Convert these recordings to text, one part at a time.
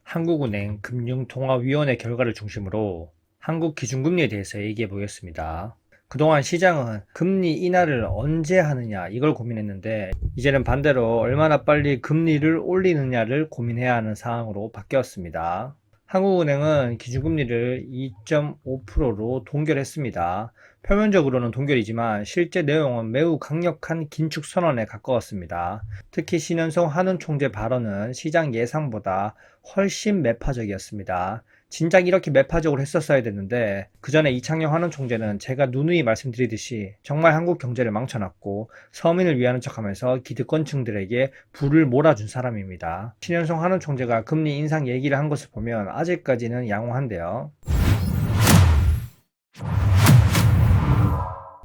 한국은행 금융통화위원회 결과를 중심으로 한국 기준금리에 대해서 얘기해 보겠습니다. 그동안 시장은 금리 인하를 언제 하느냐 이걸 고민했는데 이제는 반대로 얼마나 빨리 금리를 올리느냐를 고민해야 하는 상황으로 바뀌었습니다. 한국은행은 기준금리를 2.5%로 동결했습니다. 표면적으로는 동결이지만 실제 내용은 매우 강력한 긴축 선언에 가까웠습니다. 특히 신현성 한은 총재 발언은 시장 예상보다 훨씬 매파적이었습니다. 진작 이렇게 매파적으로 했었어야 됐는데 그 전에 이창용 한은 총재는 제가 누누이 말씀드리듯이 정말 한국 경제를 망쳐놨고 서민을 위하는 척하면서 기득권층들에게 불을 몰아준 사람입니다. 신현성 한은 총재가 금리 인상 얘기를 한 것을 보면 아직까지는 양호한데요.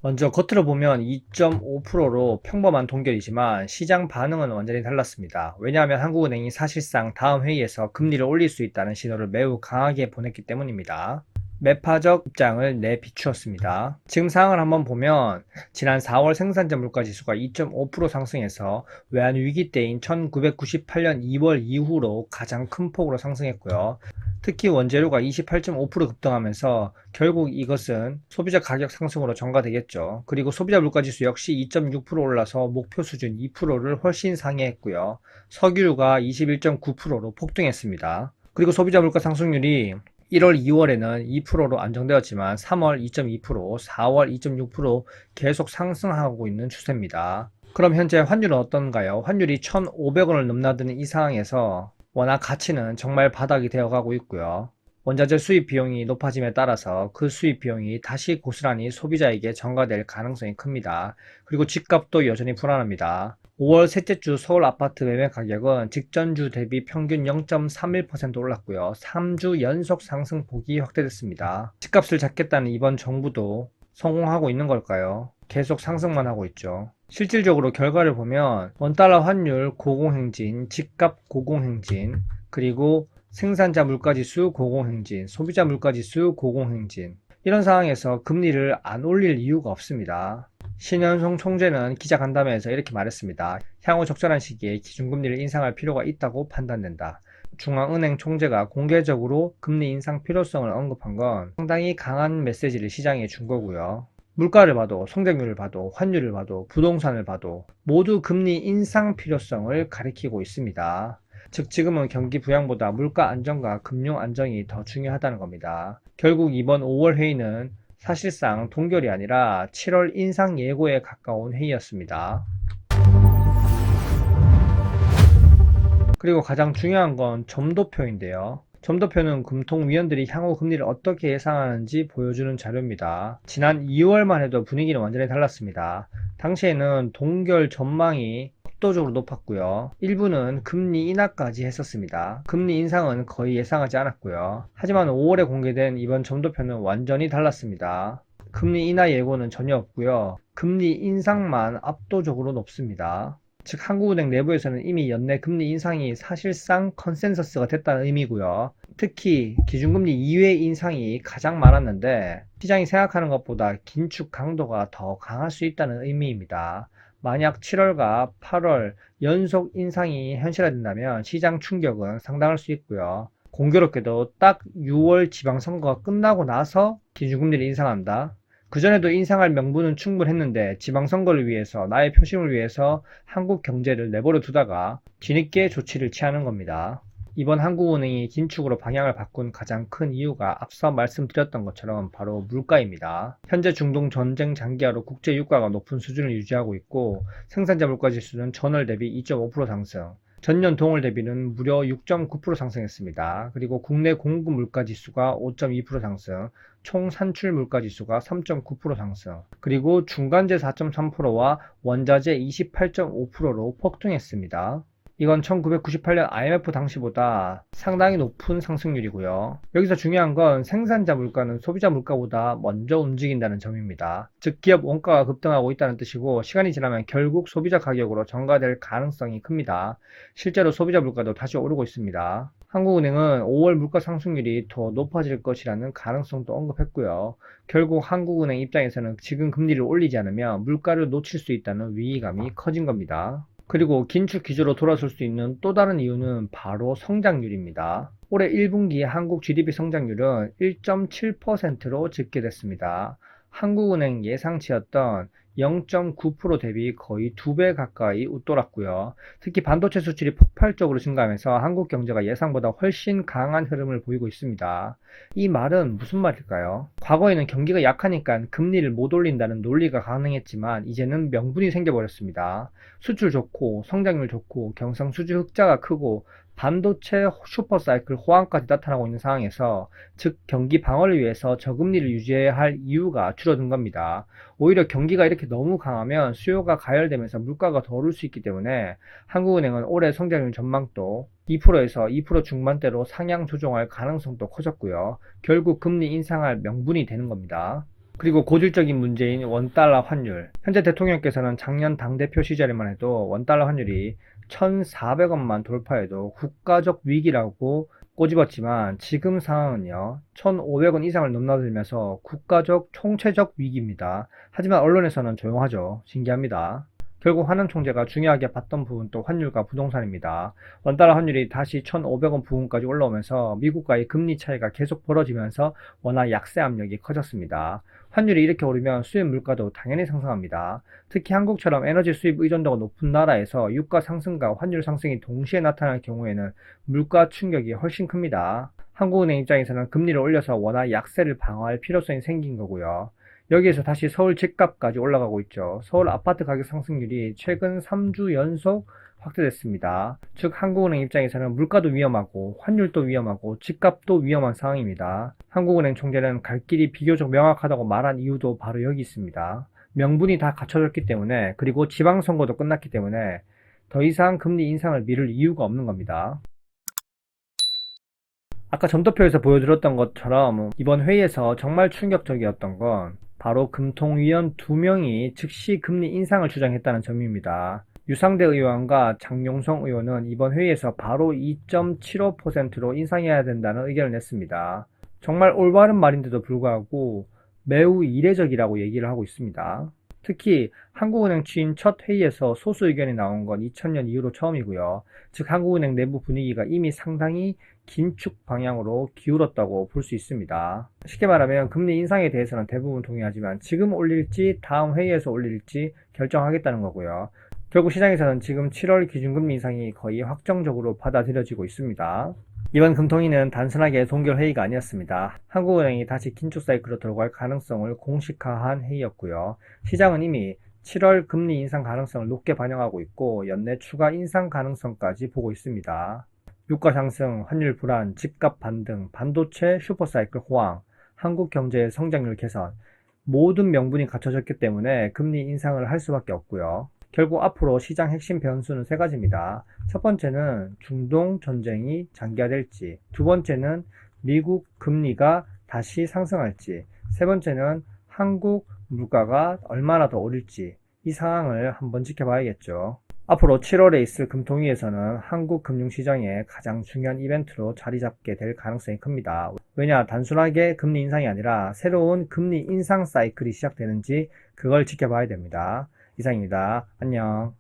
먼저 겉으로 보면 2.5%로 평범한 동결이지만 시장 반응은 완전히 달랐습니다. 왜냐하면 한국은행이 사실상 다음 회의에서 금리를 올릴 수 있다는 신호를 매우 강하게 보냈기 때문입니다. 매파적 입장을 내비추었습니다. 지금 상황을 한번 보면 지난 4월 생산자 물가지수가 2.5% 상승해서 외환위기 때인 1998년 2월 이후로 가장 큰 폭으로 상승했고요. 특히 원재료가 28.5% 급등하면서 결국 이것은 소비자 가격 상승으로 전가되겠죠. 그리고 소비자 물가지수 역시 2.6% 올라서 목표 수준 2%를 훨씬 상회했고요. 석유가 21.9%로 폭등했습니다. 그리고 소비자 물가 상승률이 1월, 2월에는 2%로 안정되었지만 3월 2.2%, 4월 2.6% 계속 상승하고 있는 추세입니다. 그럼 현재 환율은 어떤가요? 환율이 1,500원을 넘나드는 이 상황에서 워낙 가치는 정말 바닥이 되어가고 있고요. 원자재 수입 비용이 높아짐에 따라서 그 수입 비용이 다시 고스란히 소비자에게 전가될 가능성이 큽니다. 그리고 집값도 여전히 불안합니다. 5월 셋째 주 서울 아파트 매매 가격은 직전주 대비 평균 0.31% 올랐고요. 3주 연속 상승폭이 확대됐습니다. 집값을 잡겠다는 이번 정부도 성공하고 있는 걸까요? 계속 상승만 하고 있죠. 실질적으로 결과를 보면 원달러 환율 고공행진, 집값 고공행진, 그리고 생산자 물가지수 고공행진, 소비자 물가지수 고공행진, 이런 상황에서 금리를 안 올릴 이유가 없습니다. 신현성 총재는 기자간담회에서 이렇게 말했습니다. 향후 적절한 시기에 기준금리를 인상할 필요가 있다고 판단된다. 중앙은행 총재가 공개적으로 금리 인상 필요성을 언급한 건 상당히 강한 메시지를 시장에 준 거고요. 물가를 봐도, 성장률을 봐도, 환율을 봐도, 부동산을 봐도 모두 금리 인상 필요성을 가리키고 있습니다. 즉 지금은 경기 부양보다 물가 안정과 금융 안정이 더 중요하다는 겁니다. 결국 이번 5월 회의는 사실상 동결이 아니라 7월 인상 예고에 가까운 회의였습니다. 그리고 가장 중요한 건 점도표인데요. 점도표는 금통위원들이 향후 금리를 어떻게 예상하는지 보여주는 자료입니다. 지난 2월만 해도 분위기는 완전히 달랐습니다. 당시에는 동결 전망이 압도적으로 높았고요. 일부는 금리 인하까지 했었습니다. 금리 인상은 거의 예상하지 않았고요. 하지만 5월에 공개된 이번 점도표는 완전히 달랐습니다. 금리 인하 예고는 전혀 없고요. 금리 인상만 압도적으로 높습니다. 즉 한국은행 내부에서는 이미 연내 금리 인상이 사실상 컨센서스가 됐다는 의미고요. 특히 기준금리 이외 인상이 가장 많았는데 시장이 생각하는 것보다 긴축 강도가 더 강할 수 있다는 의미입니다. 만약 7월과 8월 연속 인상이 현실화된다면 시장 충격은 상당할 수 있고요. 공교롭게도 딱 6월 지방선거가 끝나고 나서 기준금리를 인상한다. 그전에도 인상할 명분은 충분했는데 지방선거를 위해서 나의 표심을 위해서 한국 경제를 내버려 두다가 뒤늦게 조치를 취하는 겁니다. 이번 한국은행이 긴축으로 방향을 바꾼 가장 큰 이유가 앞서 말씀드렸던 것처럼 바로 물가입니다. 현재 중동 전쟁 장기화로 국제 유가가 높은 수준을 유지하고 있고 생산자 물가지수는 전월 대비 2.5% 상승, 전년 동월 대비는 무려 6.9% 상승했습니다. 그리고 국내 공급 물가지수가 5.2% 상승, 총 산출 물가지수가 3.9% 상승, 그리고 중간재 4.3%와 원자재 28.5%로 폭등했습니다. 이건 1998년 IMF 당시보다 상당히 높은 상승률이고요. 여기서 중요한 건 생산자 물가는 소비자 물가보다 먼저 움직인다는 점입니다. 즉 기업 원가가 급등하고 있다는 뜻이고 시간이 지나면 결국 소비자 가격으로 전가될 가능성이 큽니다. 실제로 소비자 물가도 다시 오르고 있습니다. 한국은행은 5월 물가 상승률이 더 높아질 것이라는 가능성도 언급했고요. 결국 한국은행 입장에서는 지금 금리를 올리지 않으면 물가를 놓칠 수 있다는 위기감이 커진 겁니다. 그리고 긴축 기조로 돌아설 수 있는 또 다른 이유는 바로 성장률입니다. 올해 1분기 한국 GDP 성장률은 1.7%로 집계됐습니다. 한국은행 예상치였던 0.9% 대비 거의 2배 가까이 웃돌았고요. 특히 반도체 수출이 폭발적으로 증가하면서 한국 경제가 예상보다 훨씬 강한 흐름을 보이고 있습니다. 이 말은 무슨 말일까요? 과거에는 경기가 약하니까 금리를 못 올린다는 논리가 가능했지만 이제는 명분이 생겨버렸습니다. 수출 좋고 성장률 좋고 경상수지 흑자가 크고 반도체 슈퍼사이클 호황까지 나타나고 있는 상황에서 즉 경기 방어를 위해서 저금리를 유지해야 할 이유가 줄어든 겁니다. 오히려 경기가 이렇게 너무 강하면 수요가 가열되면서 물가가 더 오를 수 있기 때문에 한국은행은 올해 성장률 전망도 2%에서 2% 중반대로 상향 조정할 가능성도 커졌고요. 결국 금리 인상할 명분이 되는 겁니다. 그리고 고질적인 문제인 원달러 환율. 현재 대통령께서는 작년 당대표 시절에만 해도 원달러 환율이 1,400원만 돌파해도 국가적 위기라고 꼬집었지만 지금 상황은요, 1,500원 이상을 넘나들면서 국가적 총체적 위기입니다. 하지만 언론에서는 조용하죠. 신기합니다. 결국 환원 총재가 중요하게 봤던 부분도 환율과 부동산입니다. 원달러 환율이 다시 1,500원 부근까지 올라오면서 미국과의 금리 차이가 계속 벌어지면서 원화 약세 압력이 커졌습니다. 환율이 이렇게 오르면 수입 물가도 당연히 상승합니다. 특히 한국처럼 에너지 수입 의존도가 높은 나라에서 유가 상승과 환율 상승이 동시에 나타날 경우에는 물가 충격이 훨씬 큽니다. 한국은행 입장에서는 금리를 올려서 원화 약세를 방어할 필요성이 생긴 거고요. 여기에서 다시 서울 집값까지 올라가고 있죠. 서울 아파트 가격 상승률이 최근 3주 연속 확대됐습니다. 즉 한국은행 입장에서는 물가도 위험하고 환율도 위험하고 집값도 위험한 상황입니다. 한국은행 총재는 갈 길이 비교적 명확하다고 말한 이유도 바로 여기 있습니다. 명분이 다 갖춰졌기 때문에 그리고 지방선거도 끝났기 때문에 더 이상 금리 인상을 미룰 이유가 없는 겁니다. 아까 점도표에서 보여드렸던 것처럼 이번 회의에서 정말 충격적이었던 건 바로 금통위원 2명이 즉시 금리 인상을 주장했다는 점입니다. 유상대 의원과 장용성 의원은 이번 회의에서 바로 2.75%로 인상해야 된다는 의견을 냈습니다. 정말 올바른 말인데도 불구하고 매우 이례적이라고 얘기를 하고 있습니다. 특히 한국은행 취임 첫 회의에서 소수 의견이 나온 건 2000년 이후로 처음이고요. 즉 한국은행 내부 분위기가 이미 상당히 긴축 방향으로 기울었다고 볼 수 있습니다. 쉽게 말하면 금리 인상에 대해서는 대부분 동의하지만 지금 올릴지 다음 회의에서 올릴지 결정하겠다는 거고요. 결국 시장에서는 지금 7월 기준금리 인상이 거의 확정적으로 받아들여지고 있습니다. 이번 금통위는 단순하게 동결회의가 아니었습니다. 한국은행이 다시 긴축 사이클로 들어갈 가능성을 공식화한 회의였고요. 시장은 이미 7월 금리 인상 가능성을 높게 반영하고 있고 연내 추가 인상 가능성까지 보고 있습니다. 유가 상승, 환율 불안, 집값 반등, 반도체 슈퍼사이클 호황, 한국 경제의 성장률 개선 모든 명분이 갖춰졌기 때문에 금리 인상을 할 수밖에 없고요. 결국 앞으로 시장 핵심 변수는 세 가지입니다. 첫 번째는 중동 전쟁이 장기화될지, 두 번째는 미국 금리가 다시 상승할지, 세 번째는 한국 물가가 얼마나 더 오를지 이 상황을 한번 지켜봐야겠죠. 앞으로 7월에 있을 금통위에서는 한국 금융시장의 가장 중요한 이벤트로 자리 잡게 될 가능성이 큽니다. 왜냐, 단순하게 금리 인상이 아니라 새로운 금리 인상 사이클이 시작되는지 그걸 지켜봐야 됩니다. 이상입니다. 안녕.